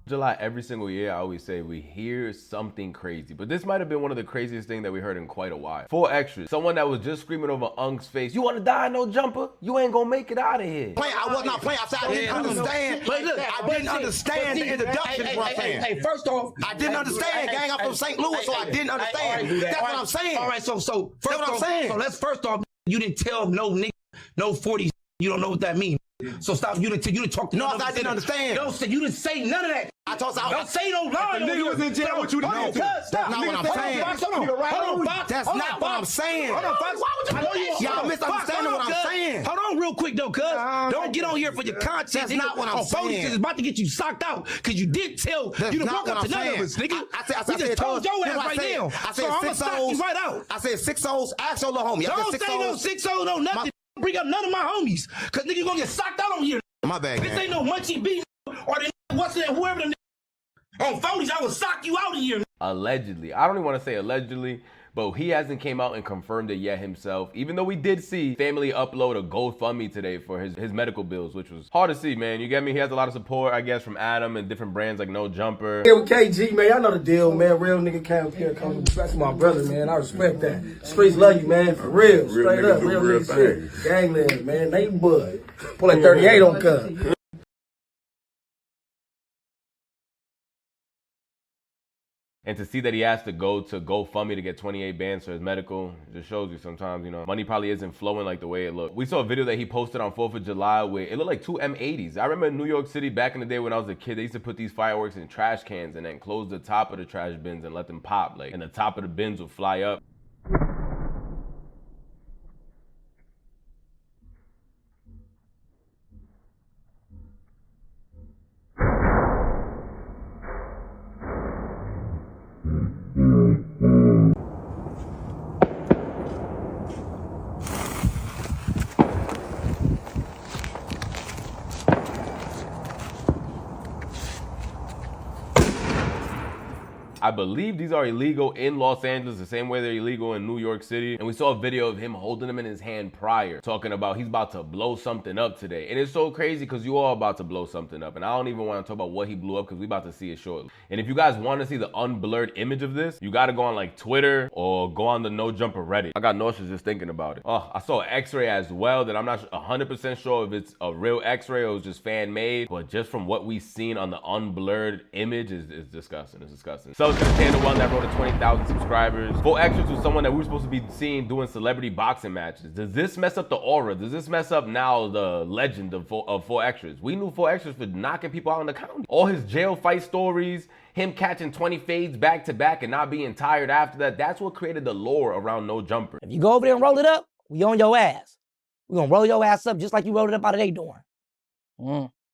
July, every single year, I always say we hear something crazy, but this might have been one of the craziest things that we heard in quite a while. 4xtra's, someone that was just screaming over Unk's face, "You want to die, no jumper? You ain't gonna make it out of here." I was not playing. I said I didn't understand. But look, I didn't understand the introduction. Hey, first off, I didn't understand, gang. I'm from St. Louis, so I didn't understand. That's what I'm saying. All right, so first off, so let's first off, you didn't tell no nigga, no 40s. You don't know what that means. So stop. You didn't talk to no. I didn't understand. You didn't say none of that. I told you. Don't say no lie. The nigga was in jail. What you didn't do? That's not what I'm saying. Hold on, that's not what I'm saying. Hold on, Fox. Y'all misunderstanding what I'm saying. Hold on, real quick though, cuz. Don't get on here for your content. That's not what I'm saying. It's about to get you socked out because you did tell. You done broke up to none of us, nigga. I just told your ass right now. I said 6 O's right out. I said 6 O's. Ask your little homie. Don't say no 6 O's, no nothing. Bring up none of my homies, cause nigga gonna get socked out on here. My bad. This ain't no Munchie B or what's that? Whoever the on phonies, I will sock you out of here. Allegedly, I don't even want to say allegedly, but he hasn't came out and confirmed it yet himself. Even though we did see family upload a GoFundMe today for his medical bills, which was hard to see, man. You get me? He has a lot of support, I guess, from Adam and different brands like No Jumper. Yeah, with KG, man, y'all know the deal, man. Real nigga came here, that's my brother, man. I respect that. Streets love you, man, for real. Straight up, real nigga shit. Gangland, man. Neighborhood. Pull that 38 on cut. And to see that he has to go to GoFundMe to get 28 bands for his medical, it just shows you sometimes, you know, money probably isn't flowing like the way it looked. We saw a video that he posted on 4th of July where it looked like 2 M80s. I remember in New York City back in the day when I was a kid, they used to put these fireworks in trash cans and then close the top of the trash bins and let them pop, like, and the top of the bins would fly up. I believe these are illegal in Los Angeles, the same way they're illegal in New York City. And we saw a video of him holding them in his hand prior, talking about he's about to blow something up today. And it's so crazy because you all about to blow something up. And I don't even want to talk about what he blew up because we about to see it shortly. And if you guys want to see the unblurred image of this, you got to go on like Twitter or go on the No Jumper Reddit. I got nauseous just thinking about it. Oh, I saw an X-ray as well that I'm not 100% sure if it's a real X-ray or it was just fan made. But just from what we've seen on the unblurred image is disgusting. It's disgusting. So to the channel one that wrote to 20,000 subscribers. 4xtra's was someone that we were supposed to be seeing doing celebrity boxing matches. Does this mess up the aura? Does this mess up now the legend of 4xtra's? We knew 4xtra's for knocking people out in the county. All his jail fight stories, him catching 20 fades back to back and not being tired after that, that's what created the lore around No Jumper. If you go over there and roll it up, we on your ass. We gonna roll your ass up just like you rolled it up out of their door.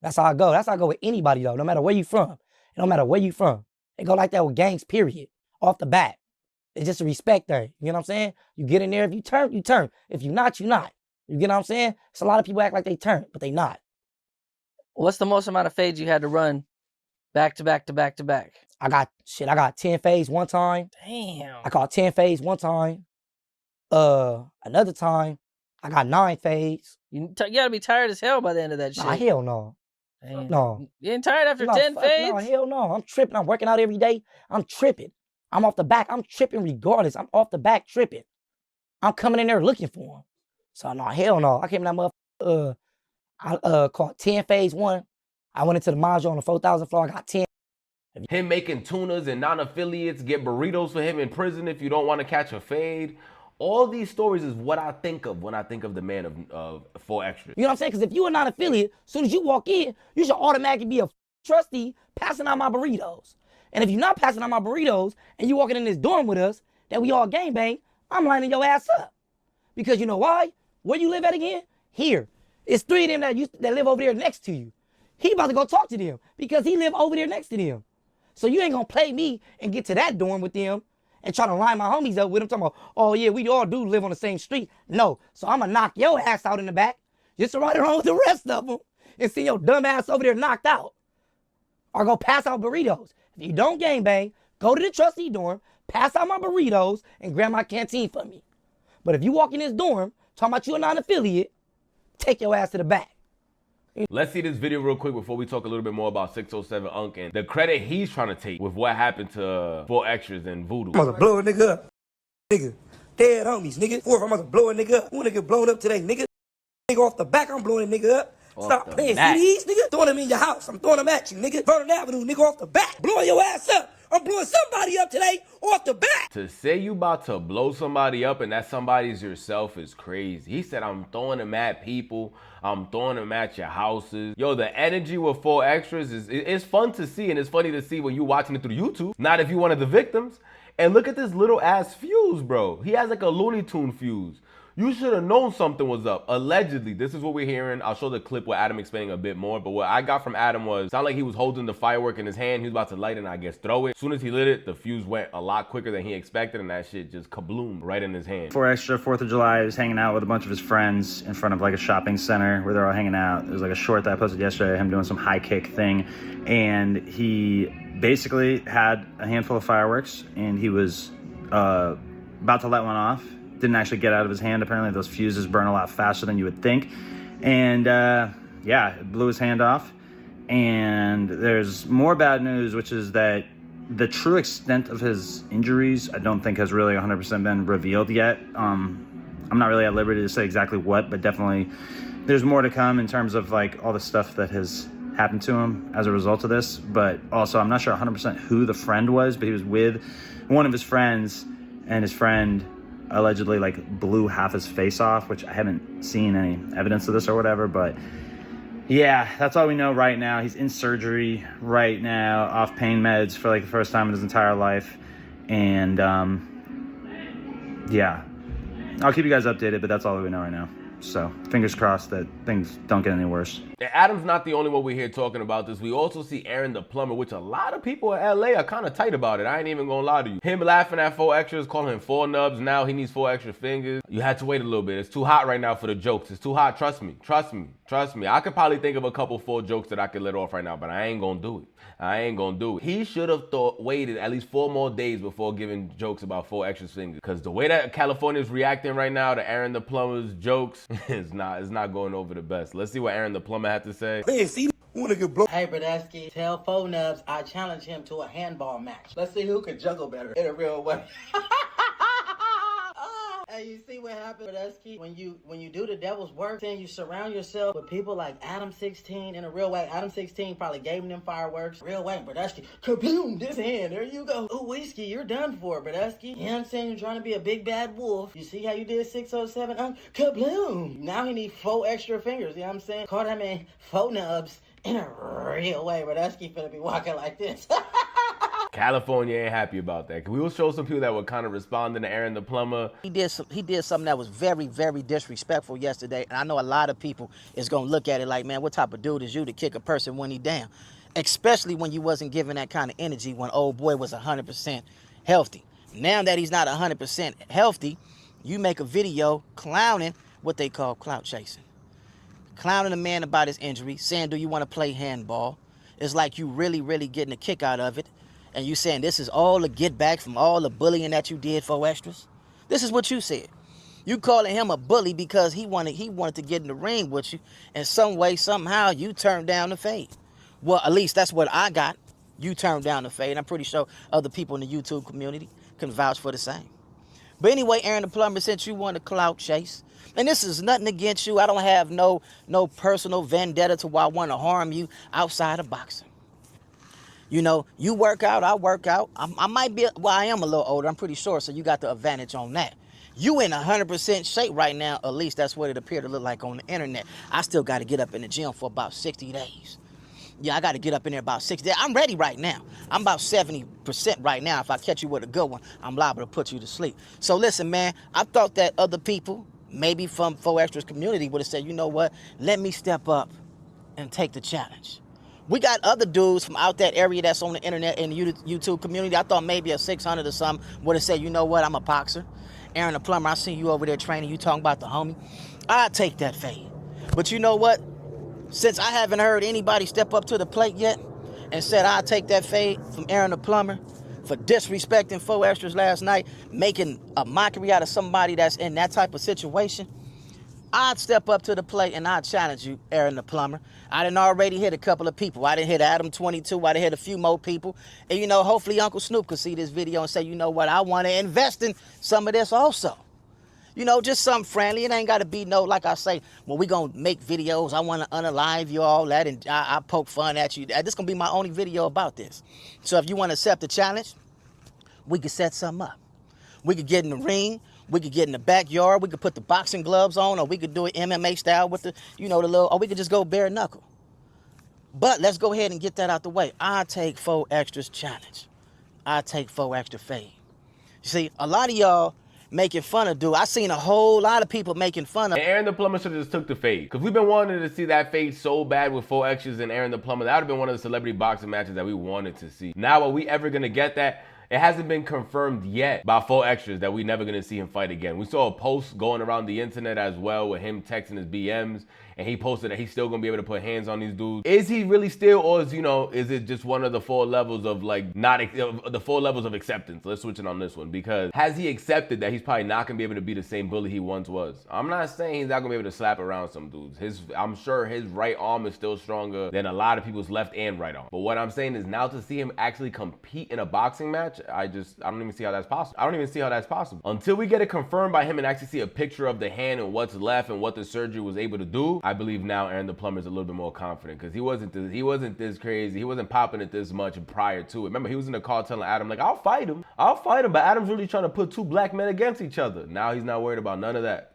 That's how I go. That's how I go with anybody though, no matter where you from. It don't matter where you from. They go like that with gangs, period. Off the bat. It's just a respect thing. You know what I'm saying? You get in there, if you turn, you turn. If you not, you not. You get what I'm saying? It's a lot of people act like they turn, but they not. What's the most amount of fades you had to run back to back to back to back? I got 10 fades one time. Damn. I caught 10 fades one time. Another time, I got 9 fades. You gotta be tired as hell by the end of that shit. Nah, hell no. Damn. No. You ain't tired after 10 fades? No, hell no. I'm tripping. I'm working out every day. I'm tripping. I'm off the back. I'm tripping regardless. I'm off the back tripping. I'm coming in there looking for him. So no, hell no. I came in that motherfucker. I caught 10 phase one. I went into the module on the 4,000 floor. I got 10. Him making tunas and non-affiliates get burritos for him in prison if you don't want to catch a fade. All these stories is what I think of when I think of the man of 4xtra's. You know what I'm saying? Because if you're a non-affiliate, as soon as you walk in, you should automatically be a trustee passing out my burritos. And if you're not passing out my burritos and you walking in this dorm with us, that we all gangbang, I'm lining your ass up. Because you know why? Where you live at again? Here. It's 3 of them that live over there next to you. He about to go talk to them because he live over there next to them. So you ain't gonna play me and get to that dorm with them and try to line my homies up with them talking about, oh yeah, we all do live on the same street. No, so I'm gonna knock your ass out in the back just to ride around with the rest of them and see your dumb ass over there knocked out. Or go pass out burritos. If you don't gangbang, go to the trustee dorm, pass out my burritos, and grab my canteen for me. But if you walk in this dorm, talking about you a non-affiliate, take your ass to the back. Let's see this video real quick before we talk a little bit more about 607 Unc and the credit he's trying to take with what happened to 4xtra's and Voodoo. I'm about to blow a nigga up. Nigga. Dead homies, nigga. Fourth, I'm about to blow a nigga up. Who nigga blown up today, nigga? Nigga off the back, I'm blowing a nigga up. Stop playing CDs, nigga. Throwing them in your house. I'm throwing them at you, nigga. Vernon Avenue, nigga, off the back. Blowing your ass up. I'm blowing somebody up today off the back. To say you about to blow somebody up and that somebody's yourself is crazy. He said, I'm throwing them at people. I'm throwing them at your houses. Yo, the energy with 4xtra's it's fun to see, and it's funny to see when you watching it through YouTube. Not if you one of the victims. And look at this little ass fuse, bro. He has like a Looney Tune fuse. You should have known something was up. Allegedly, this is what we're hearing. I'll show the clip with Adam explaining a bit more, but what I got from Adam was, it sounded like he was holding the firework in his hand. He was about to light it and I guess throw it. As soon as he lit it, the fuse went a lot quicker than he expected and that shit just kabloomed right in his hand. 4xtra, 4th of July, he was hanging out with a bunch of his friends in front of like a shopping center where they're all hanging out. There was like a short that I posted yesterday, him doing some high kick thing. And he basically had a handful of fireworks and he was about to let one off. Didn't actually get out of his hand. Apparently those fuses burn a lot faster than you would think. And yeah, it blew his hand off. And there's more bad news, which is that the true extent of his injuries, I don't think has really 100% been revealed yet. I'm not really at liberty to say exactly what, but definitely there's more to come in terms of like all the stuff that has happened to him as a result of this. But also I'm not sure 100% who the friend was, but he was with one of his friends and his friend allegedly like blew half his face off, which I haven't seen any evidence of this or whatever, but yeah, that's all we know right now. He's in surgery right now, off pain meds for like the first time in his entire life. And yeah, I'll keep you guys updated, but that's all we know right now. So fingers crossed that things don't get any worse. And Adam's not the only one we're here talking about this. We also see Aaron the plumber, which a lot of people in LA are kind of tight about it. I ain't even gonna lie to you. Him laughing at 4xtra's, calling him 4 nubs. Now he needs 4 extra fingers. You had to wait a little bit. It's too hot right now for the jokes. It's too hot. Trust me. Trust me. Trust me. I could probably think of a couple 4 jokes that I could let off right now, but I ain't gonna do it. I ain't gonna do it. He should have waited at least 4 more days before giving jokes about 4xtra's fingers. Because the way that California's reacting right now to Aaron the plumber's jokes is not going over the best. Let's see what Aaron the plumber had to say. Man, see, wanna get blown. Hey, Bradesky, tell 4 nubs I challenge him to a handball match. Let's see who can juggle better in a real way. Hey, you see what happened, Bradesky? When you do the devil's work, then you surround yourself with people like Adam 16 in a real way. Adam 16 probably gave him them fireworks. Real way, Bradesky. Kaboom, this hand, there you go. Ooh, Whiskey, you're done for, Bradesky. You know what I'm saying? You're trying to be a big bad wolf. You see how you did 607? Kaboom. Now he needs 4 extra fingers, you know what I'm saying? Call that man 4 nubs in a real way, Bradesky finna be walking like this. California ain't happy about that. We will show some people that were kind of responding to Aaron the plumber. He did something that was very, very disrespectful yesterday, and I know a lot of people is gonna look at it like, man, what type of dude is you to kick a person when he down? Especially when you wasn't giving that kind of energy when old boy was 100% healthy. Now that he's not 100% healthy, you make a video clowning what they call clout chasing. Clowning a man about his injury, saying, do you want to play handball? It's like you really, really getting a kick out of it. And you saying this is all the get back from all the bullying that you did 4xtra's? This is what you said. You calling him a bully because he wanted to get in the ring with you, and some way, somehow, you turned down the fade. Well, at least that's what I got. You turned down the fade. I'm pretty sure other people in the YouTube community can vouch for the same. But anyway, Aaron the plumber, since you want to clout chase, and this is nothing against you. I don't have no personal vendetta to why I want to harm you outside of boxing. You know, you work out, I work out. I might be, well, I am a little older, I'm pretty sure, so you got the advantage on that. You in 100% shape right now, at least that's what it appeared to look like on the internet. I still got to get up in the gym for about 60 days. Yeah, I got to get up in there about 60 days. I'm ready right now. I'm about 70% right now. If I catch you with a good one, I'm liable to put you to sleep. So listen, man, I thought that other people, maybe from 4xtra's community, would have said, you know what, let me step up and take the challenge. We got other dudes from out that area that's on the internet and the YouTube community. I thought maybe a 600 or something would have said, you know what, I'm a boxer. Aaron the plumber, I seen you over there training. You talking about the homie. I'll take that fade. But you know what? Since I haven't heard anybody step up to the plate yet and said I'll take that fade from Aaron the plumber for disrespecting 4xtra's last night, making a mockery out of somebody that's in that type of situation, I'd step up to the plate and I'd challenge you, Aaron the plumber. I done already hit a couple of people. I done hit Adam 22. I done hit a few more people. And, you know, hopefully Uncle Snoop could see this video and say, you know what, I want to invest in some of this also. You know, just something friendly. It ain't got to be no, like I say, well, we going to make videos. I want to unalive you, all that, and I poke fun at you. This going to be my only video about this. So if you want to accept the challenge, we could set something up. We could get in the ring. We could get in the backyard. We could put the boxing gloves on, or we could do it MMA style with the, you know, the little, or we could just go bare knuckle. But let's go ahead and get that out the way. I take 4xtra's challenge. I take 4xtra fade. You see, a lot of y'all making fun of dude. I seen a whole lot of people making fun of. And Aaron the plumber should have just took the fade, because we've been wanting to see that fade so bad with 4xtra's and Aaron the plumber. That would have been one of the celebrity boxing matches that we wanted to see. Now, are we ever gonna get that? It hasn't been confirmed yet by 4xtra's that we never gonna see him fight again. We saw a post going around the internet as well with him texting his BMs, and he posted that he's still gonna be able to put hands on these dudes. Is he really still, or is, you know, is it just one of the 4 levels of like the 4 levels of acceptance? Let's switch it on this one, because has he accepted that he's probably not gonna be able to be the same bully he once was? I'm not saying he's not gonna be able to slap around some dudes. I'm sure his right arm is still stronger than a lot of people's left and right arm. But what I'm saying is, now to see him actually compete in a boxing match, I don't even see how that's possible. I don't even see how that's possible. Until we get it confirmed by him and actually see a picture of the hand and what's left and what the surgery was able to do, I believe now Aaron the plumber is a little bit more confident, because he wasn't this crazy. He wasn't popping it this much prior to it. Remember, he was in the car telling Adam, like, I'll fight him. But Adam's really trying to put 2 black men against each other. Now he's not worried about none of that.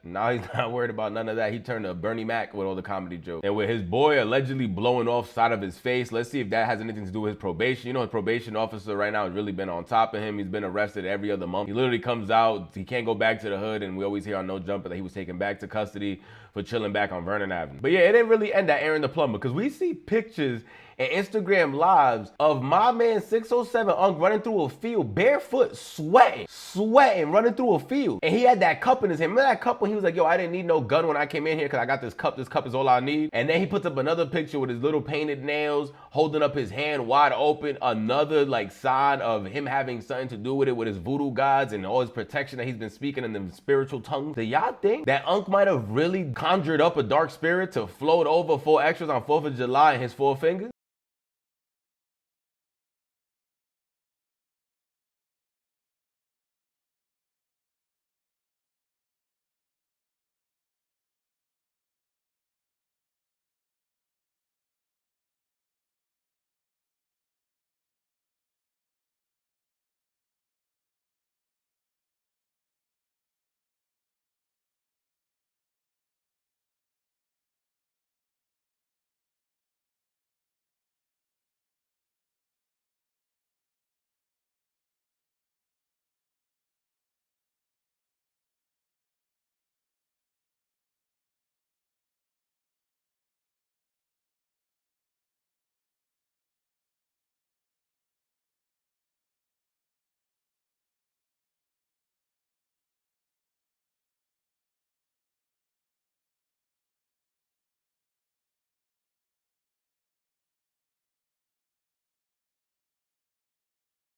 He turned to Bernie Mac with all the comedy jokes. And with his boy allegedly blowing off side of his face, let's see if that has anything to do with his probation. You know, his probation officer right now has really been on top of him. He's been arrested every other month. He literally comes out, he can't go back to the hood, and we always hear on No Jumper that he was taken back to custody for chilling back on Vernon Avenue. But yeah, it didn't really end at Aaron the plumber, because we see pictures and Instagram lives of my man 607 Unc running through a field barefoot, sweating, running through a field. And he had that cup in his hand. Remember that cup when he was like, yo, I didn't need no gun when I came in here because I got this cup is all I need. And then he puts up another picture with his little painted nails, holding up his hand wide open, another like sign of him having something to do with it, with his voodoo gods and all his protection that he's been speaking in the spiritual tongue. Do y'all think that Unc might have really conjured up a dark spirit to float over 4xtra's on 4th of July in his 4 fingers?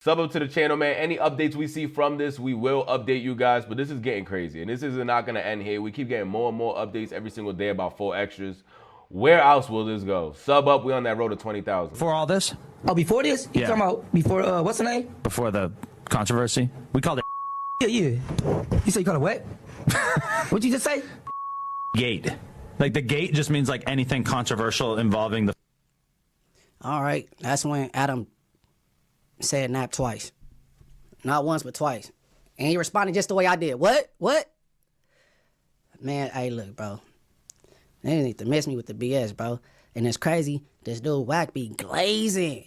Sub up to the channel, man. Any updates we see from this, we will update you guys. But this is getting crazy, and this is not going to end here. We keep getting more and more updates every single day about 4xtra's. Where else will this go? Sub up. We on that road to 20,000. Before all this? Oh, before this? You talking about before, what's the name? Before the controversy? We called it Yeah. You say you call it what? What'd you just say? gate. Like the gate just means like anything controversial involving the... All right. That's when Adam said nap twice. Not once, but twice. And he responded just the way I did. What? Man, hey, look, bro. They need to miss me with the BS, bro. And it's crazy. This dude Wack be glazing.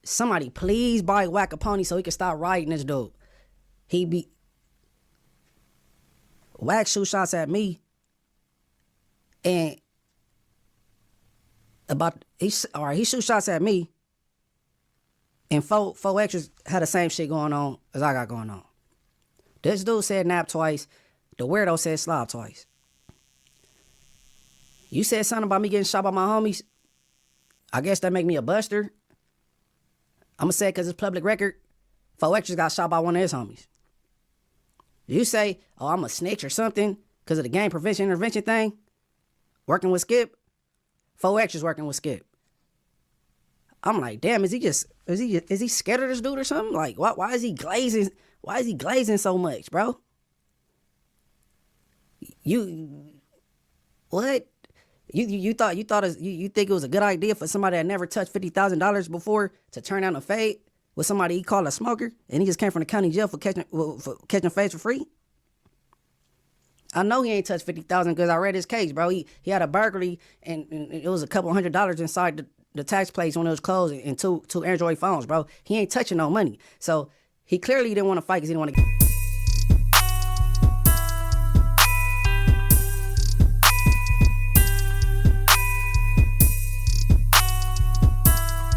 Somebody please buy Wack a pony so he can stop riding this dude. He be... Wack shoot shots at me. And... He shoot shots at me. And 4xtra's had the same shit going on as I got going on. This dude said nap twice. The weirdo said slob twice. You said something about me getting shot by my homies. I guess that make me a buster. I'm going to say it because it's public record. 4xtra's got shot by one of his homies. You say, oh, I'm a snitch or something. because of the gang prevention intervention thing, working with Skip. 4xtra's working with Skip. I'm like, damn, is he scared of this dude or something? Like, why is he glazing? Why is he glazing so much, bro? What? You think it was a good idea for somebody that never touched $50,000 before to turn down a fade with somebody he called a smoker, and he just came from the county jail for catching fades for free? I know he ain't touched 50,000 because I read his case, bro. He had a burglary and it was a couple $100 inside the tax plates when it was closed and two Android phones, bro. He ain't touching no money. So he clearly didn't want to fight because he didn't want to